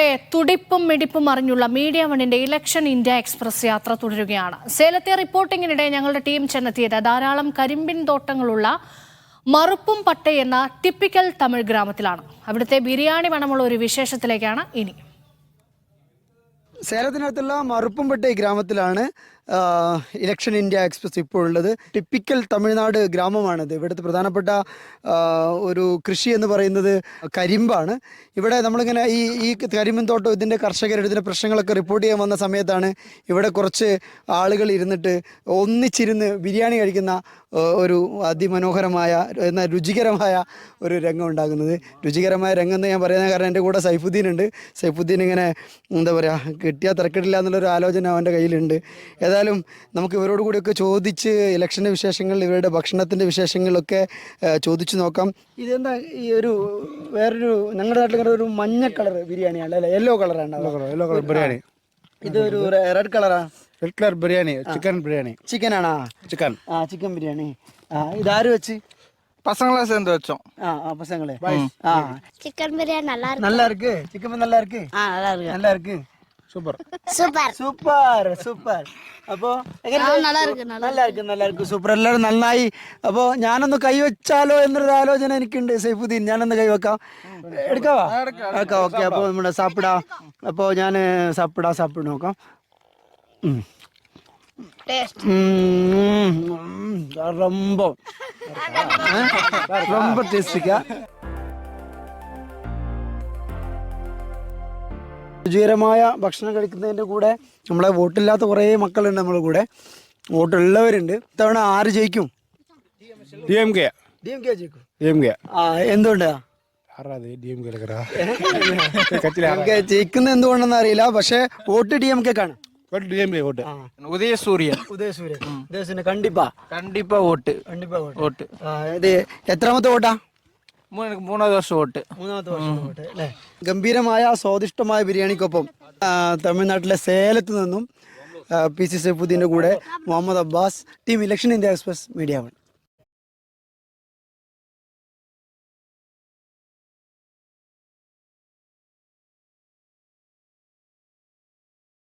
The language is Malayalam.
ജനങ്ങളുടെ തുടിപ്പും മിടിപ്പും അറിഞ്ഞുള്ള മീഡിയ വണ്ണിന്റെ ഇലക്ഷൻ ഇന്ത്യ എക്സ്പ്രസ് യാത്ര തുടരുകയാണ്. സേലത്തെ റിപ്പോർട്ടിങ്ങിനിടെ ഞങ്ങളുടെ ടീം ചെന്നെത്തിയത് ധാരാളം കരിമ്പിൻ തോട്ടങ്ങളുള്ള മറുപ്പും പട്ട എന്ന ടിപ്പിക്കൽ തമിഴ് ഗ്രാമത്തിലാണ്. അവിടുത്തെ ബിരിയാണി മണമുള്ള ഒരു വിശേഷത്തിലേക്കാണ് ഇനി. സേലത്തിനടുത്തുള്ള മറുപ്പംപെട്ട ഗ്രാമത്തിലാണ് ഇലക്ഷൻ ഇന്ത്യ എക്സ്പ്രസ് ഇപ്പോൾ ഉള്ളത്. ടിപ്പിക്കൽ തമിഴ്നാട് ഗ്രാമമാണിത്. ഇവിടുത്തെ പ്രധാനപ്പെട്ട ഒരു കൃഷി എന്ന് പറയുന്നത് കരിമ്പാണ്. ഇവിടെ നമ്മളിങ്ങനെ ഈ കരിമ്പിൻ തോട്ടം ഇതിൻ്റെ കർഷകരുടെ ഇതിൻ്റെ പ്രശ്നങ്ങളൊക്കെ റിപ്പോർട്ട് ചെയ്യാൻ വന്ന സമയത്താണ് ഇവിടെ കുറച്ച് ആളുകൾ ഇരുന്നിട്ട് ഒന്നിച്ചിരുന്ന് ബിരിയാണി കഴിക്കുന്ന ഒരു അതിമനോഹരമായ എന്നാൽ രുചികരമായ ഒരു രംഗം ഉണ്ടാകുന്നത്. രുചികരമായ രംഗം എന്ന് ഞാൻ പറയുന്ന കാരണം എൻ്റെ കൂടെ സൈഫുദ്ദീൻ ഉണ്ട്. സൈഫുദ്ദീൻ ഇങ്ങനെ എന്താ പറയുക, കിട്ടിയാൽ തിരക്കിടില്ല എന്നുള്ളൊരു ആലോചന അവൻ്റെ കയ്യിലുണ്ട്. ഏതായാലും നമുക്ക് ഇവരോട് കൂടിയൊക്കെ ചോദിച്ച് ഇലക്ഷൻ്റെ വിശേഷങ്ങൾ, ഇവരുടെ ഭക്ഷണത്തിൻ്റെ വിശേഷങ്ങളൊക്കെ ചോദിച്ചു നോക്കാം. ഇതെന്താ ഈ ഒരു വേറൊരു ഞങ്ങളുടെ നാട്ടിൽ ഒരു മഞ്ഞ കളർ ബിരിയാണിയാണ് അല്ലേ? യെല്ലോ കളറാണ്. Yellow colour biryani. ഇതൊരു റെഡ് കളറാണ്. Red colour biryani. Chicken biryani. ചിക്കനാണോ? ചിക്കൻ ബിരിയാണി. ഇതാര് വെച്ച്? பசங்களா சேர்ந்து வச்சோம். பசங்களே. சிக்கன் பிரியாணி நல்லா இருக்கு. சிக்கன் நல்லா இருக்கு. நல்லா இருக்கு. Super super super super. അപ്പോ നല്ല ഇருக்கு സൂപ്പർ. എല്ലാവരും നന്നായി. അപ്പോൾ ഞാനൊന്ന് കൈവച്ചാലോ എന്നൊരു ആലോചന എനിക്കുണ്ട്. സൈഫുദ്ദീൻ, ഞാനൊന്ന് കൈവെക്കാം. എടുക്കാവാ? എടുക്കാം. ഓക്കെ. അപ്പോൾ നമ്മുടെ സാപ്പിടാ. അപ്പോൾ ഞാൻ സാപ്പിട് നോക്കാം. ரொம்ப ടേസ്റ്റിക്കാ. രുചികരമായ ഭക്ഷണം കഴിക്കുന്നതിൻ്റെ കൂടെ നമ്മളെ വോട്ടില്ലാത്ത കുറേ മക്കളുണ്ട് നമ്മുടെ കൂടെ. വോട്ടുള്ളവരുണ്ട്. ഇത്തവണ ആര് ജയിക്കും? டிஎம்கே ജയിക്കും. എന്തുകൊണ്ടാ ജയിക്കുന്ന എന്തുകൊണ്ടെന്ന് അറിയില്ല, പക്ഷെ വോട്ട് DMK കാണും. ഉദയസൂര്യൻ കണ്ടിപ്പാ വോട്ട്. ഇത് എത്രാമത്തെ വോട്ടാ? മൂന്നാമത്തെ വർഷം വോട്ട് അല്ലേ? ഗംഭീരമായ സ്വാദിഷ്ടമായ ബിരിയാണിക്കൊപ്പം തമിഴ്നാട്ടിലെ സേലത്ത് നിന്നും PC സൈഫുദ്ദീൻ്റെ കൂടെ Muhammad Abbas, team election India express, Media one.